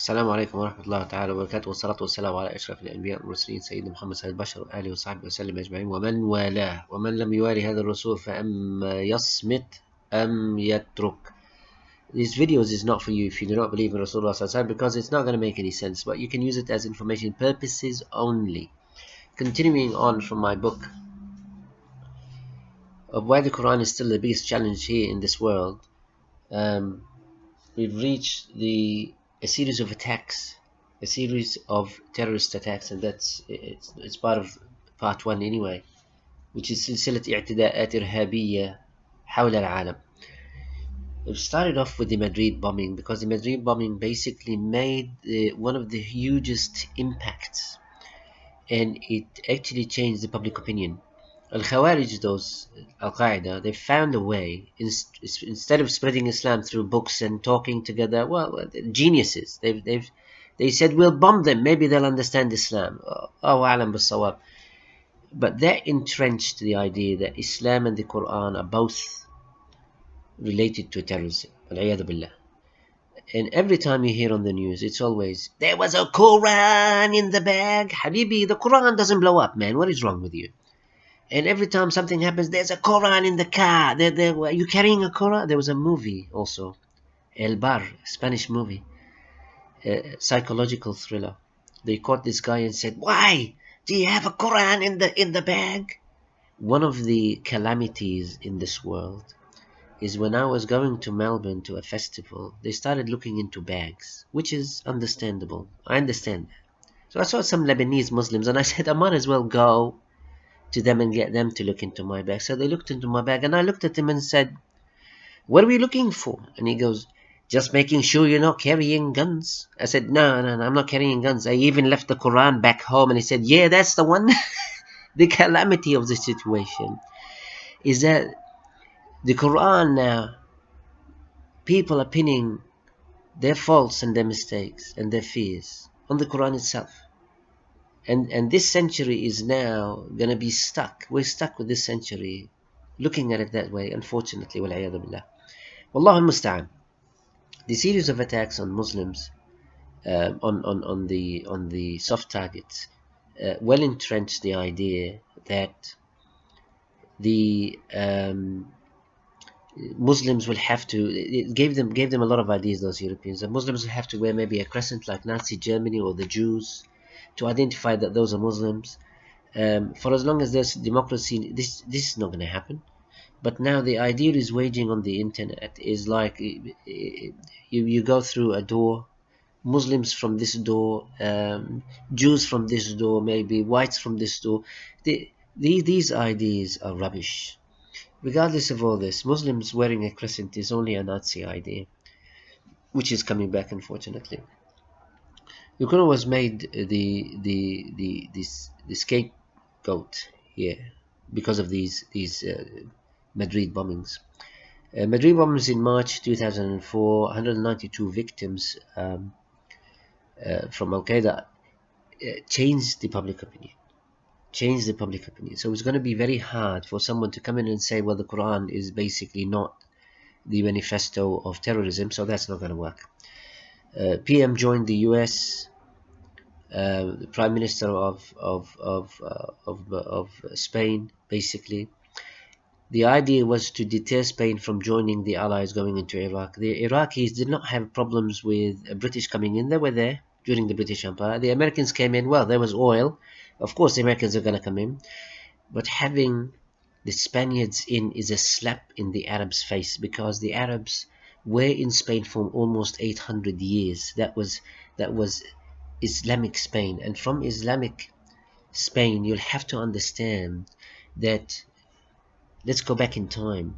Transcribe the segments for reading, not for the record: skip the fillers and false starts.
السلام عليكم ورحمة الله تعالى وبركاته، والصلاة والسلام على أشرف الأنبياء والمرسلين سيدنا محمد سيد البشر وآله وصحبه وسلم أجمعين ومن والاه. ومن لم يوالي هذا الرسول فأما يصمت أم يترك. These videos is not for you if you do not believe in Rasulullah sallallahu alaihi wasallam, because it's not going to make any sense, but you can use it as information purposes only. Continuing on from my book of why the Quran is still the biggest challenge here in this world, um, we've reached a series of attacks, a series of terrorist attacks, and it's part of part one anyway, which is سلسلة اعتداءات إرهابية حول العالم. It started off with the Madrid bombing, because the Madrid bombing basically made one of the hugest impacts, and it actually changed the public opinion. Al-Khawarij, those Al-Qaeda, they found a way, instead of spreading Islam through books and talking together, well, geniuses. They said, we'll bomb them, maybe they'll understand Islam. Oh, alam bis-sawab. But that entrenched the idea that Islam and the Quran are both related to terrorism. Al-'iyadhu billah. And every time you hear on the news, it's always, there was a Quran in the bag. Habibi, the Quran doesn't blow up, man. What is wrong with you? And every time something happens, there's a Quran in the car. Are you carrying a Quran? There was a movie also, El Bar, Spanish movie, a psychological thriller. They caught this guy and said, "Why do you have a Quran in the bag?" One of the calamities in this world is when I was going to Melbourne to a festival, they started looking into bags, which is understandable. I understand that. So I saw some Lebanese Muslims and I said, I might as well go to them and get them to look into my bag. So they looked into my bag and I looked at him and said, "What are we looking for?" And he goes, "Just making sure you're not carrying guns." I said, no, I'm not carrying guns. I even left the Quran back home. And he said, yeah, that's the one. The calamity of the situation is that the Quran now, people are pinning their faults and their mistakes and their fears on the Quran itself. And this century is now going to be stuck. We're stuck with this century, looking at it that way, unfortunately. وَالْعِيَاذُ بِاللَّهِ. Wallahu al-musta'an. The series of attacks on Muslims, on the soft targets, well entrenched the idea that the Muslims will have to. It gave them a lot of ideas. Those Europeans, that Muslims will have to wear maybe a crescent like Nazi Germany or the Jews to identify that those are Muslims. For as long as there's democracy, this is not going to happen. But now the idea is waging on the internet is like you go through a door, Muslims from this door, Jews from this door, maybe whites from this door. These ideas are rubbish. Regardless of all this, Muslims wearing a crescent is only a Nazi idea, which is coming back, unfortunately. Ukraine was made the scapegoat here because of these Madrid bombings. Madrid bombings in March 2004, 192 victims from Al Qaeda, changed the public opinion. So it's going to be very hard for someone to come in and say, well, the Quran is basically not the manifesto of terrorism, so that's not going to work. PM joined the US. The Prime Minister of Spain, basically. The idea was to deter Spain from joining the Allies going into Iraq. The Iraqis did not have problems with British coming in. They were there during the British Empire. The Americans came in. Well, there was oil. Of course, the Americans are going to come in. But having the Spaniards in is a slap in the Arabs' face, because the Arabs were in Spain for almost 800 years. That was Islamic Spain. And from Islamic Spain, you'll have to understand that, let's go back in time.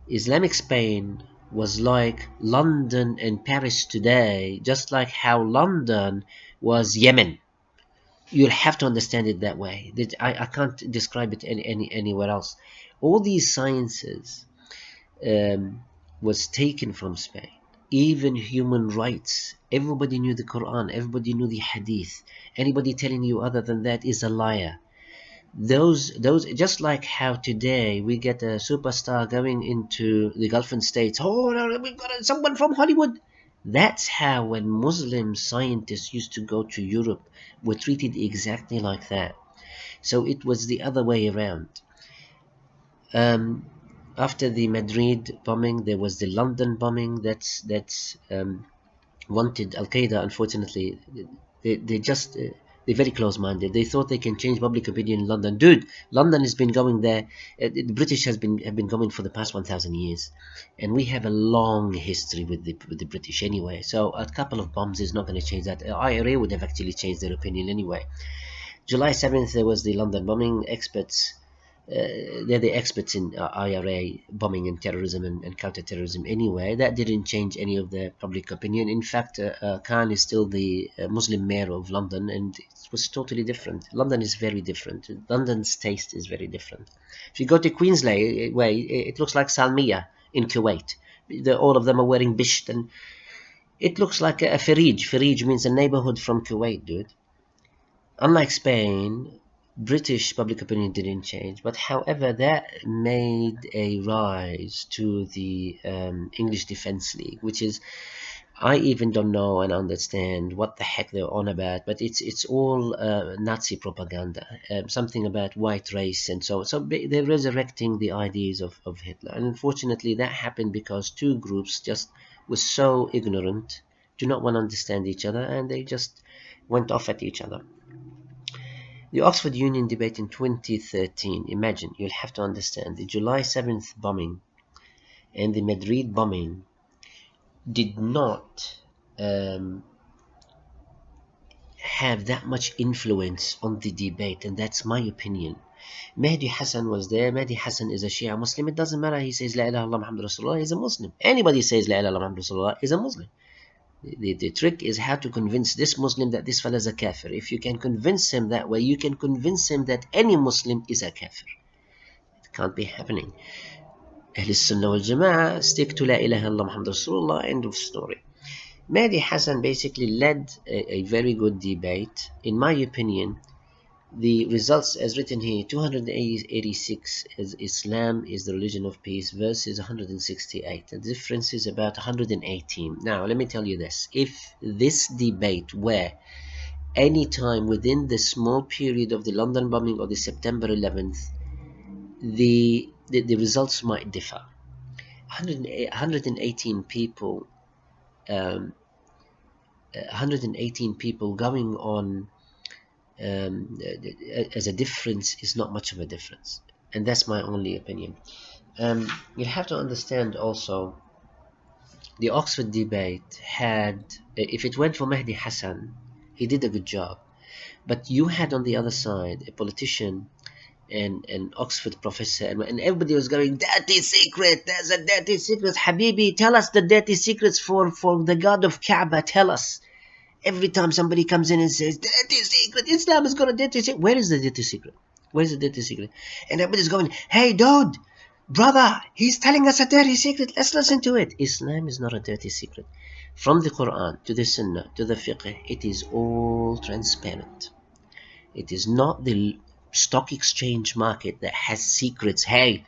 Islamic Spain was like London and Paris today, just like how London was Yemen. You'll have to understand it that way. I can't describe it anywhere else. All these sciences was taken from Spain. Even human rights. Everybody knew the Quran. Everybody knew the Hadith. Anybody telling you other than that is a liar. Those just like how today we get a superstar going into the Gulf states. Oh, no, we've got someone from Hollywood. That's how when Muslim scientists used to go to Europe were treated exactly like that. So it was the other way around. Um, After the Madrid bombing, there was the London bombing. That's wanted Al Qaeda. Unfortunately, they just they're very close-minded. They thought they can change public opinion in London. Dude, London has been going there. The British have been going for the past 1,000 years, and we have a long history with the British anyway. So a couple of bombs is not going to change that. IRA would have actually changed their opinion anyway. July 7th, there was the London bombing. Experts they're the experts in IRA bombing and terrorism and counter-terrorism anyway. That didn't change any of the public opinion. In fact, Khan is still the Muslim mayor of London, and it was totally different. London is very different. London's taste is very different. If you go to Queensway, it looks like Salmiya in Kuwait. All of them are wearing bisht, and it looks like a Farij. Farij means a neighborhood from Kuwait, dude. Unlike Spain, British public opinion didn't change, but however, that made a rise to the English Defence League, which is I even don't know and understand what the heck they're on about, but it's all Nazi propaganda, something about white race and so on. So they're resurrecting the ideas of Hitler, and unfortunately, that happened because two groups just were so ignorant, do not want to understand each other, and they just went off at each other. The Oxford Union debate in 2013. Imagine, you'll have to understand, the July 7th bombing and the Madrid bombing did not have that much influence on the debate, and that's my opinion. Mehdi Hassan was there. Mehdi Hassan is a Shia Muslim. It doesn't matter. He says La ilaha illallah Muhammad Rasulullah. He's a Muslim. Anybody says La ilaha illallah Muhammad Rasulullah is a Muslim. The trick is how to convince this Muslim that this fellow is a kafir. If you can convince him that way, you can convince him that any Muslim is a kafir. It can't be happening. Ahl Sunnah wal Jama'ah stick to La ilaha illallah Muhammad Rasulullah. End of story. Mehdi Hassan basically led a very good debate. In my opinion, the results as written here, 286 is Islam is the religion of peace versus 168. The difference is about 118. Now, let me tell you this. If this debate were any time within the small period of the London bombing or the September 11th, the results might differ. 118 people 118 people going on as a difference is not much of a difference, and that's my only opinion. You have to understand also, the Oxford debate had, if it went for Mehdi Hassan, he did a good job, but you had on the other side a politician and an Oxford professor, and everybody was going, dirty secret, there's a dirty secret, Habibi, tell us the dirty secrets for the God of Kaaba, tell us. Every time somebody comes in and says, dirty secret, Islam has got a dirty secret. Where is the dirty secret? Where's the dirty secret? And everybody's going, hey, dude, brother, he's telling us a dirty secret. Let's listen to it. Islam is not a dirty secret. From the Quran to the Sunnah to the Fiqh, it is all transparent. It is not the stock exchange market that has secrets. Hey,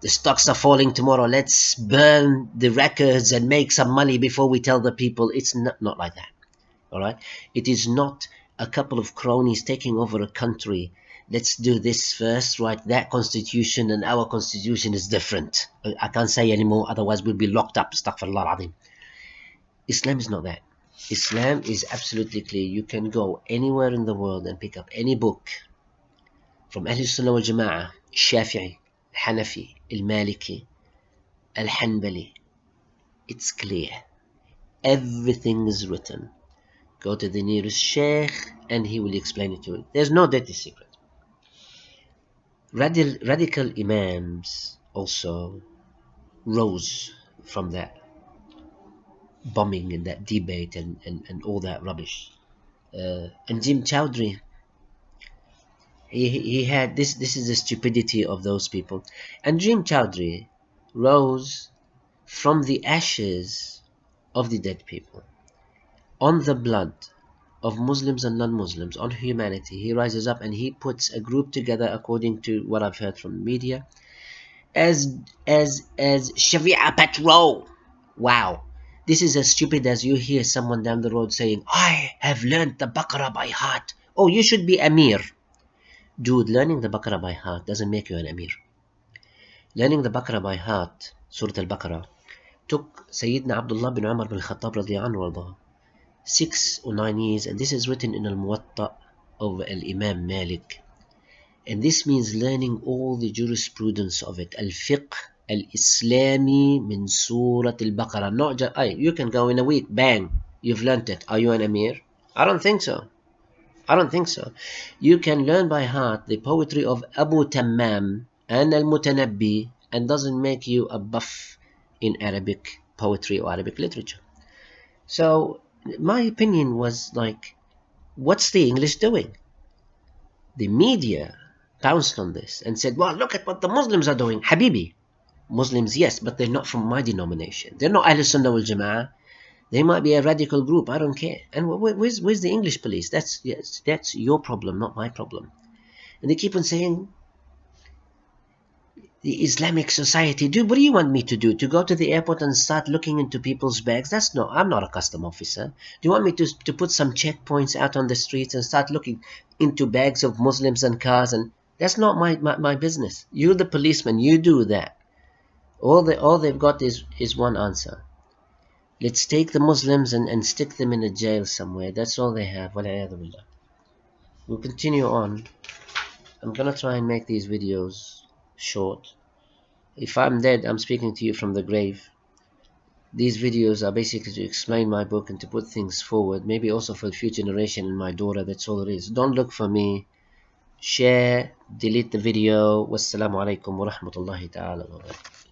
the stocks are falling tomorrow. Let's burn the records and make some money before we tell the people. It's not like that. All right, it is not a couple of cronies taking over a country. Let's do this first, right? That constitution and our constitution is different. I can't say anymore, otherwise we'll be locked up. Astaghfirullah al-Azim. Islam is not that. Islam is absolutely clear. You can go anywhere in the world and pick up any book from Ahl Sunnah wal Jama'ah, Shafi'i, Hanafi, Al-Maliki, Al-Hanbali. It's clear. Everything is written. Go to the nearest sheikh and he will explain it to you. There's no dirty secret. Radical imams also rose from that bombing and that debate and all that rubbish. And Jim Chowdhury, he had this is the stupidity of those people. And Jim Chowdhury rose from the ashes of the dead people, on the blood of Muslims and non-Muslims, on humanity. He rises up and he puts a group together, according to what I've heard from the media, as Sharia Patrol. Wow. This is as stupid as you hear someone down the road saying, I have learned the Baqarah by heart. Oh, you should be Amir. Dude, learning the Baqarah by heart doesn't make you an Amir. Learning the Baqarah by heart, Surah Al-Baqarah, took Sayyidina Abdullah bin Umar bin Khattab radiallahu anhu 6 or 9 years, and this is written in Al-Muwatta of Al-Imam Malik. And this means learning all the jurisprudence of it. Al-Fiqh Al-Islami min Surah Al-Baqarah. Not just, you can go in a week, bang, you've learnt it. Are you an Amir? I don't think so. I don't think so. You can learn by heart the poetry of Abu Tammam and Al-Mutanabbi, and doesn't make you a buff in Arabic poetry or Arabic literature. So my opinion was like, what's the English doing? The media pounced on this and said, well, look at what the Muslims are doing. Habibi, Muslims, yes, but they're not from my denomination. They're not Ahl Sunnah wal Jama'ah. They might be a radical group. I don't care. And where's the English police? That's your problem, not my problem. And they keep on saying, the Islamic Society. Dude, what do you want me to do? To go to the airport and start looking into people's bags? I'm not a custom officer. Do you want me to put some checkpoints out on the streets and start looking into bags of Muslims and cars? And that's not my business. You're the policeman. You do that. All they've got is one answer. Let's take the Muslims and stick them in a jail somewhere. That's all they have. We'll continue on. I'm gonna try and make these videos short. If I'm dead, I'm speaking to you from the grave. These videos are basically to explain my book and to put things forward, maybe also for the future generation and my daughter. That's all it is. Don't look for me. Share, delete the video. Wassalamu alaikum wa rahmatullahi ta'ala wa barakatuh.